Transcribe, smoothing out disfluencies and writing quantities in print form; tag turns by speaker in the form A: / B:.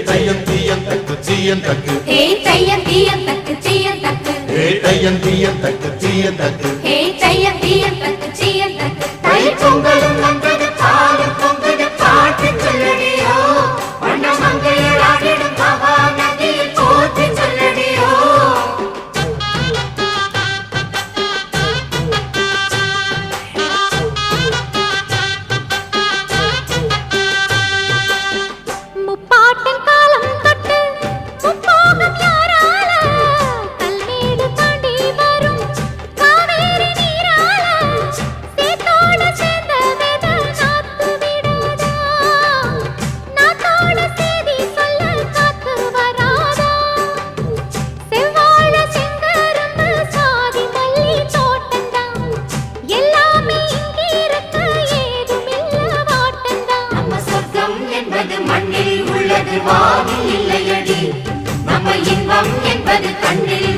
A: தையம் தீயம் தக்கு சீயம் தக்கு
B: தையம் தீயம் தக்கு சீயம் தக்கு
A: தையம் தீயம் தக்கு சீயம் தக்கு
B: தையம் தீயம் தக்கு சீயம் தக்கு தை பொங்கலும் வந்தது பாலும் பொங்குது பாட்டு சொல்லடியோ வண்ண மங்கையர் ஆடிடும் மகா நதியில் போற்றி சொல்லடியோ முப்பாட்டின் காலம் தொட்டு முப்போகம் யாரால கல்மேடு தாண்டி வரும் காவேரி நீரால சேத்தோட சேர்ந்த வேத நாத்து விடாதா நாத்தோட சேதி சொல்ல காத்து வராதா செவ்வாழ செங்கரும்பு சாதி மல்லி தோட்டந்தான் எல்லாமே இங்கிருக்க ஏதுமில்ல வாட்டந்தான் நம்ம சொர்க்கம் என்பது மண்ணில் உள்ளது வானில் இல்லையடி நம்ம இன்பம் என்பது கண்ணில்